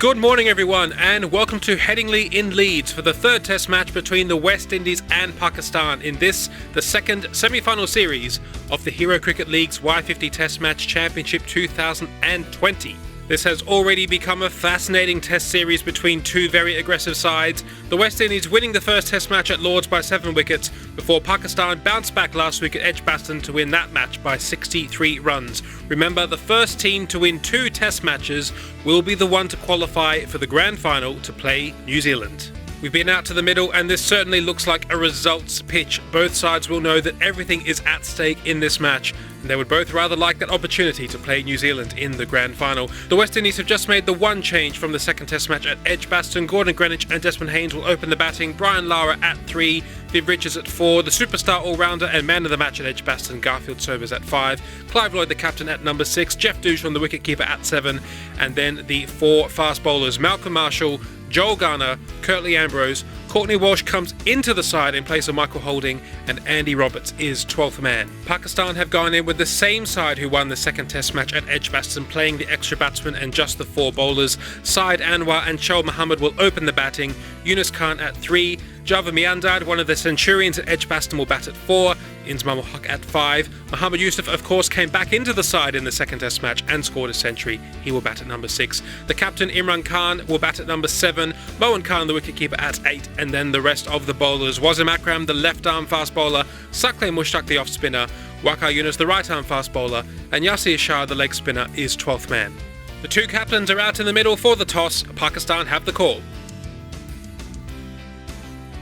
Good morning everyone and welcome to Headingley in Leeds for the third test match between the West Indies and Pakistan in this, the second semi-final series of the Hero Cricket League's Y50 Test Match Championship 2020. This has already become a fascinating test series between two very aggressive sides, the West Indies winning the first test match at Lords by 7 wickets before Pakistan bounced back last week at Edgbaston to win that match by 63 runs. Remember, the first team to win 2 test matches will be the one to qualify for the grand final to play New Zealand. We've been out to the middle and this certainly looks like a results pitch. Both sides will know that everything is at stake in this match and they would both rather like that opportunity to play New Zealand in the grand final. The West Indies have just made the one change from the second test match at Edgbaston. Gordon Greenwich and Desmond Haynes will open the batting. Brian Lara at 3, Viv Richards at 4, the superstar all-rounder and man of the match at Edgbaston, Garfield Sobers at 5, Clive Lloyd the captain at number 6, Jeff Douche from the wicketkeeper at 7, and then the 4 fast bowlers, Malcolm Marshall, Joel Garner, Curtly Ambrose, Courtney Walsh comes into the side in place of Michael Holding, and Andy Roberts is 12th man. Pakistan have gone in with the same side who won the second test match at Edgbaston, playing the extra batsmen and just the 4 bowlers. Saeed Anwar and Shoaib Mohammad will open the batting, Yunus Khan at 3, Java Miandad, one of the Centurions at Edgbaston, will bat at 4, Inzamam-ul-Haq at 5. Mohammad Yusuf, of course, came back into the side in the second test match and scored a century. He will bat at number 6. The captain, Imran Khan, will bat at number 7. Mohan Khan, the wicketkeeper, at 8. And then the rest of the bowlers, Wasim Akram, the left-arm fast bowler, Saqlain Mushtaq, the off-spinner, Waqar Yunus, the right-arm fast bowler, and Yasir Shah, the leg spinner, is 12th man. The 2 captains are out in the middle for the toss. Pakistan have the call.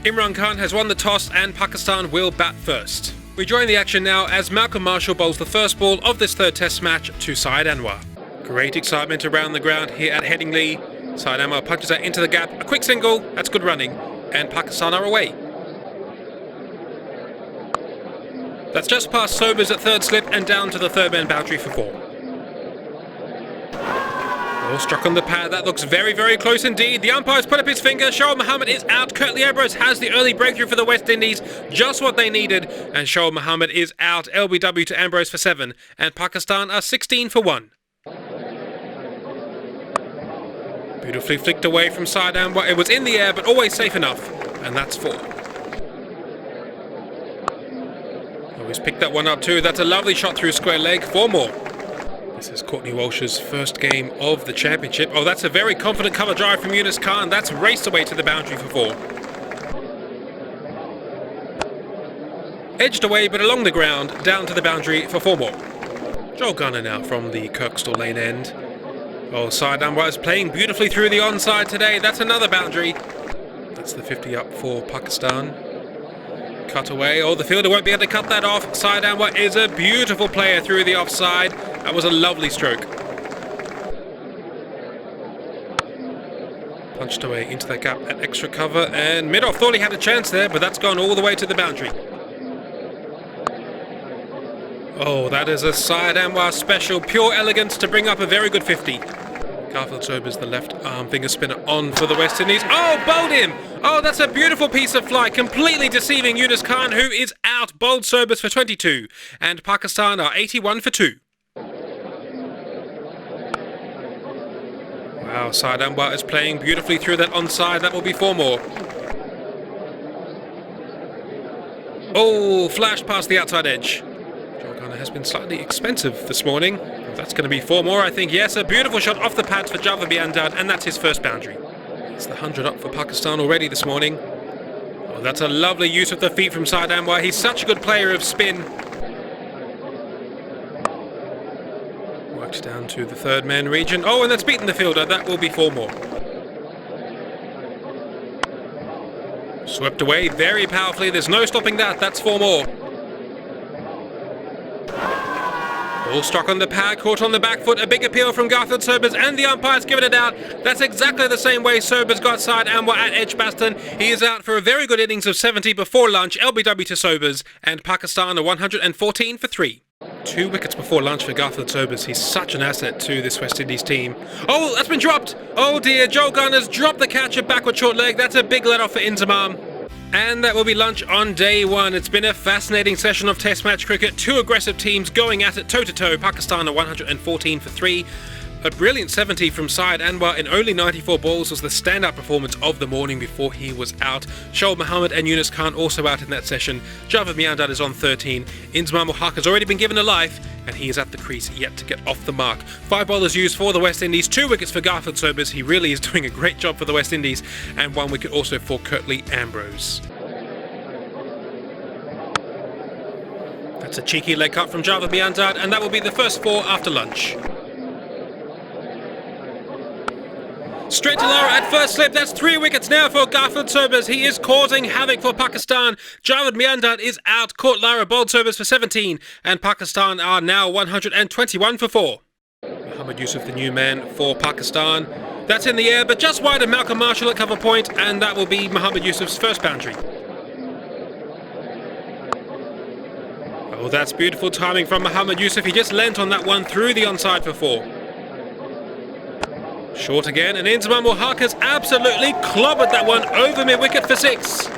Imran Khan has won the toss and Pakistan will bat first. We join the action now as Malcolm Marshall bowls the first ball of this third test match to Saeed Anwar. Great excitement around the ground here at Headingley. Saeed Anwar punches that into the gap, a quick single, that's good running, and Pakistan are away. That's just past Sobers at third slip and down to the third man boundary for 4. Oh, struck on the pad. That looks very, very close indeed. The umpire's put up his finger. Shoaib Mohammad is out. Curtly Ambrose has the early breakthrough for the West Indies. Just what they needed. And Shoaib Mohammad is out. LBW to Ambrose for 7. And Pakistan are 16 for 1. Beautifully flicked away from Saeed Anwar. It was in the air, but always safe enough. And that's 4. Always picked that one up too. That's a lovely shot through square leg. 4 more. This is Courtney Walsh's first game of the championship. Oh, that's a very confident cover drive from Yunus Khan. That's raced away to the boundary for 4. Edged away, but along the ground, down to the boundary for 4 more. Joel Garner now from the Kirkstall Lane end. Oh, Saeed Anwar is playing beautifully through the onside today. That's another boundary. That's the 50 up for Pakistan. Cut away. Oh, the fielder won't be able to cut that off. Saeed Anwar is a beautiful player through the offside. That was a lovely stroke. Punched away into that gap at extra cover, and Midoff thought he had a chance there, but that's gone all the way to the boundary. Oh, that is a Saeed Anwar special. Pure elegance to bring up a very good 50. Garfield Sobers, the left arm finger spinner on for the West Indies. Oh, bowled him! Oh, that's a beautiful piece of flight, completely deceiving Yunus Khan, who is out. Bowled Sobers for 22. And Pakistan are 81 for 2. Wow, Saeed Anwar is playing beautifully through that onside. That will be 4 more. Oh, flashed past the outside edge. Joel Garner has been slightly expensive this morning. That's going to be 4 more, I think. Yes, a beautiful shot off the pads for Java Miandad, and that's his first boundary. It's the 100 up for Pakistan already this morning. Oh, that's a lovely use of the feet from Saeed Anwar. He's such a good player of spin. Worked down to the third man region. Oh, and that's beaten the fielder. That will be 4 more. Swept away very powerfully. There's no stopping that. That's 4 more. Ball struck on the pad, caught on the back foot. A big appeal from Garfield Sobers, and the umpire's given it out. That's exactly the same way Sobers got Saeed Anwar at Edgbaston. He is out for a very good innings of 70 before lunch. LBW to Sobers, and Pakistan are 114 for 3. 2 wickets before lunch for Garfield Sobers. He's such an asset to this West Indies team. Oh, that's been dropped. Oh dear, Joel Garner's dropped the catch at backward short leg. That's a big let off for Inzamam. And that will be lunch on day 1. It's been a fascinating session of Test match cricket. 2 aggressive teams going at it toe-to-toe. Pakistan are 114 for 3. A brilliant 70 from Syed Anwar in only 94 balls was the standout performance of the morning before he was out. Shoaib Mohammed and Yunus Khan also out in that session. Javed Miandad is on 13. Inzamam-ul-Haq has already been given a life, and he is at the crease yet to get off the mark. 5 bowlers used for the West Indies, 2 wickets for Garfield Sobers, he really is doing a great job for the West Indies, and 1 wicket also for Curtly Ambrose. That's a cheeky leg cut from Javed Miandad, and that will be the first 4 after lunch. Straight to Lara at first slip. That's 3 wickets now for Garfield Sobers. He is causing havoc for Pakistan. Javed Miandad is out. Caught Lara, bowled Sobers for 17. And Pakistan are now 121 for 4. Mohammad Yusuf, the new man for Pakistan. That's in the air, but just wide of Malcolm Marshall at cover point. And that will be Mohammad Yusuf's first boundary. Oh, that's beautiful timing from Mohammad Yusuf. He just lent on that one through the onside for 4. Short again, and Inzamam-ul-Haq has absolutely clobbered that one over mid-wicket for 6.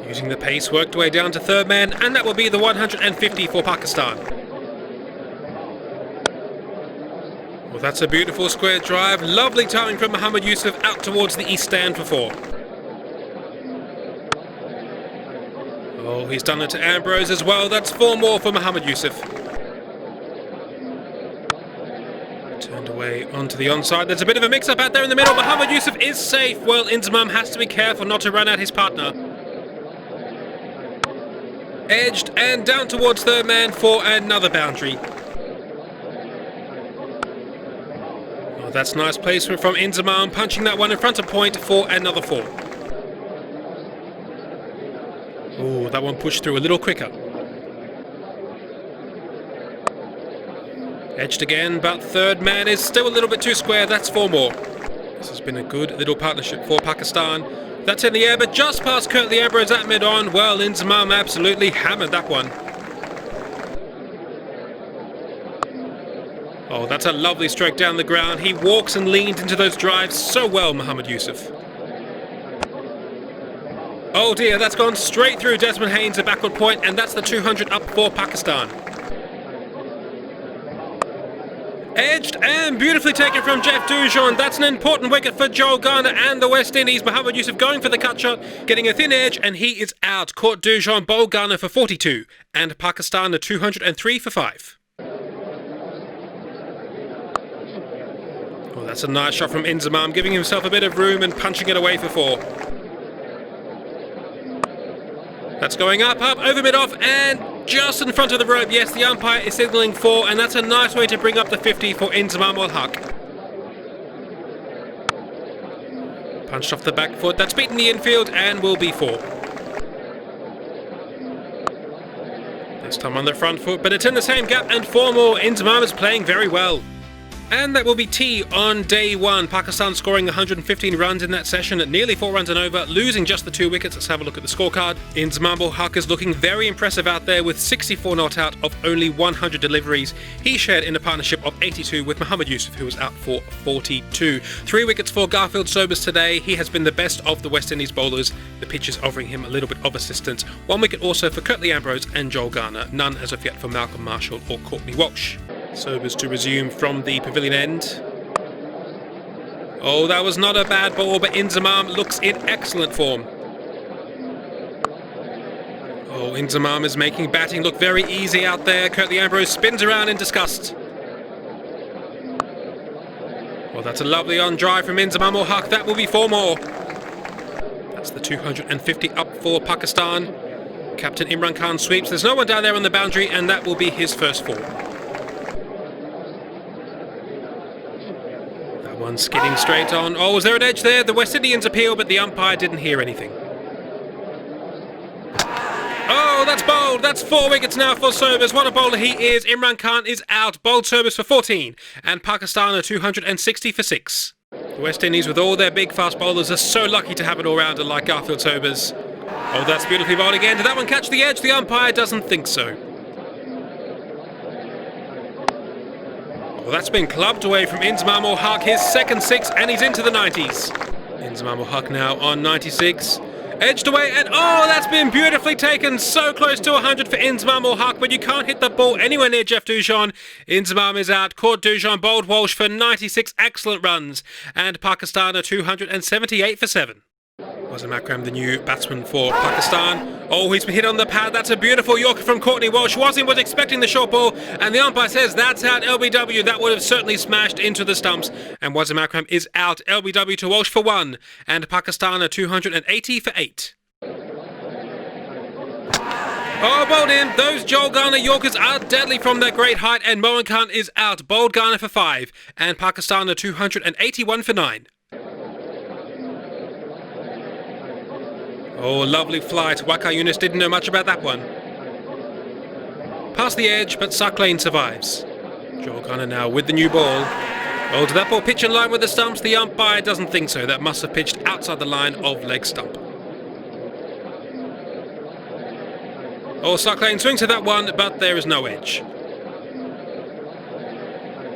Using the pace, worked way down to third man, and that will be the 150 for Pakistan. Well, that's a beautiful square drive. Lovely timing from Mohammad Yusuf out towards the east stand for 4. Oh, he's done it to Ambrose as well. That's 4 more for Mohammad Yusuf. Turned away onto the onside. There's a bit of a mix-up out there in the middle. Mohammad Yusuf is safe. Well, Inzamam has to be careful not to run out his partner. Edged and down towards third man for another boundary. Oh, that's nice placement from Inzamam, punching that one in front of point for another 4. Oh, that one pushed through a little quicker. Edged again, but third man is still a little bit too square. That's 4 more. This has been a good little partnership for Pakistan. That's in the air, but just past Curtly Ambrose at mid-on. Well, Inzamam absolutely hammered that one. Oh, that's a lovely stroke down the ground. He walks and leans into those drives so well, Mohammad Yusuf. Oh dear, that's gone straight through Desmond Haynes at backward point, and that's the 200 up for Pakistan. Edged and beautifully taken from Jeff Dujon. That's an important wicket for Joel Garner and the West Indies. Mohammad Yusuf going for the cut shot, getting a thin edge, and he is out. Caught Dujon, bowled Garner for 42, and Pakistan are 203 for 5. Oh, that's a nice shot from Inzamam, giving himself a bit of room and punching it away for 4. That's going up, over mid-off, and just in front of the rope. Yes, the umpire is signalling 4, and that's a nice way to bring up the 50 for Inzamam-ul-Haq. Punched off the back foot. That's beaten the infield and will be 4. This time on the front foot, but it's in the same gap, and 4 more. Inzamam is playing very well. And that will be tea on day 1. Pakistan scoring 115 runs in that session at nearly 4 runs and over, losing just the 2 wickets. Let's have a look at the scorecard. Inzamam-ul-Haq is looking very impressive out there with 64 not out of only 100 deliveries. He shared in a partnership of 82 with Mohammad Yusuf, who was out for 42. 3 wickets for Garfield Sobers today. He has been the best of the West Indies bowlers. The pitch is offering him a little bit of assistance. 1 wicket also for Curtly Ambrose and Joel Garner. None as of yet for Malcolm Marshall or Courtney Walsh. Sobers to resume from the pavilion end. Oh, that was not a bad ball, but Inzamam looks in excellent form. Oh, Inzamam is making batting look very easy out there. Curtly Ambrose spins around in disgust. Well, that's a lovely on drive from Inzamam-ul-Haq. That will be 4 more. That's the 250 up for Pakistan. Captain Imran Khan sweeps. There's no one down there on the boundary, and that will be his first 4. One skidding straight on. Oh, was there an edge there? The West Indians appeal, but the umpire didn't hear anything. Oh, that's bowled. That's 4 wickets now for Sobers. What a bowler he is. Imran Khan is out. Bowled Sobers for 14. And Pakistan are 260 for 6. The West Indies, with all their big fast bowlers, are so lucky to have an all-rounder like Garfield Sobers. Oh, that's beautifully bowled again. Did that one catch the edge? The umpire doesn't think so. Well, that's been clubbed away from Inzamam-ul-Haq, his second 6, and he's into the 90s. Inzamam-ul-Haq now on 96. Edged away, and oh, that's been beautifully taken. So close to 100 for Inzamam-ul-Haq, but you can't hit the ball anywhere near Jeff Dujon. Inzamam is out. Caught Dujon, bowled Walsh for 96 excellent runs, and Pakistan are 278 for 7. Wasim Akram, the new batsman for Pakistan. Oh, he's been hit on the pad. That's a beautiful Yorker from Courtney Walsh. Wasim was expecting the short ball, and the umpire says that's out. LBW. That would have certainly smashed into the stumps. And Wasim Akram is out. LBW to Walsh for 1. And Pakistan are 280 for 8. Oh, bowled in. Those Joel Garner Yorkers are deadly from their great height, and Mohan Khan is out. Bowled Garner for 5. And Pakistan are 281 for 9. Oh, lovely flight. Waqar Younis didn't know much about that one. Past the edge, but Suck Lane survives. Joel Garner now with the new ball. Oh, did that ball pitch in line with the stumps? The umpire doesn't think so. That must have pitched outside the line of leg stump. Oh, Suck Lane swings to that one, but there is no edge.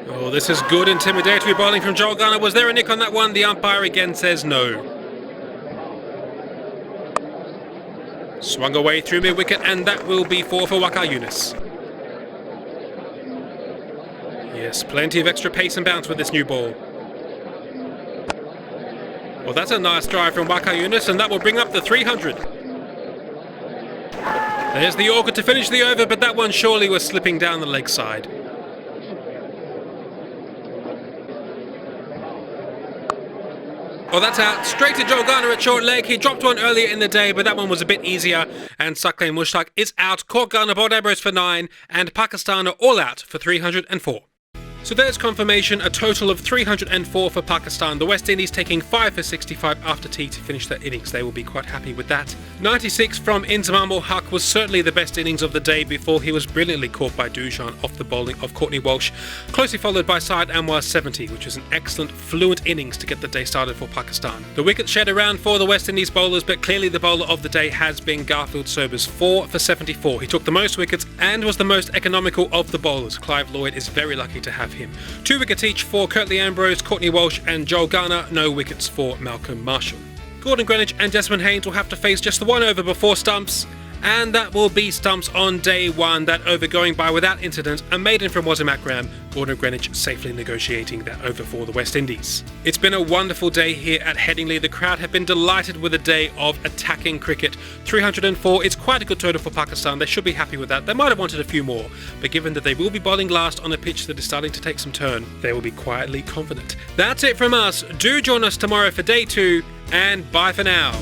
Oh, this is good intimidatory bowling from Joel Garner. Was there a nick on that one? The umpire again says no. Swung away through mid-wicket, and that will be 4 for Waqar Younis. Yes, plenty of extra pace and bounce with this new ball. Well, that's a nice drive from Waqar Younis, and that will bring up the 300. There's the Yorker to finish the over, but that one surely was slipping down the leg side. Oh, that's out. Straight to Joel Garner at short leg. He dropped one earlier in the day, but that one was a bit easier. And Suck Lane Mushtaq is out. Caught Garner, bowled Ambrose for 9. And Pakistan are all out for 304. So there's confirmation, a total of 304 for Pakistan. The West Indies taking 5 for 65 after tea to finish their innings. They will be quite happy with that. 96 from Inzamam-ul-Haq was certainly the best innings of the day before he was brilliantly caught by Dujon off the bowling of Courtney Walsh. Closely followed by Syed Anwar's 70, which was an excellent, fluent innings to get the day started for Pakistan. The wickets shed around for the West Indies bowlers, but clearly the bowler of the day has been Garfield Sobers, 4 for 74. He took the most wickets and was the most economical of the bowlers. Clive Lloyd is very lucky to have him. 2 wickets each for Curtly Ambrose, Courtney Walsh and Joel Garner. No wickets for Malcolm Marshall. Gordon Greenwich and Desmond Haynes will have to face just the one over before stumps, and that will be stumps on day 1. That over going by without incident, a maiden from Wasim Akram, Gordon Greenwich safely negotiating that over for the West Indies. It's been a wonderful day here at Headingley. The crowd have been delighted with a day of attacking cricket. 304 is quite a good total for Pakistan. They should be happy with that. They might have wanted a few more, but given that they will be bowling last on a pitch that is starting to take some turn, they will be quietly confident. That's it from us. Do join us tomorrow for day 2, and bye for now.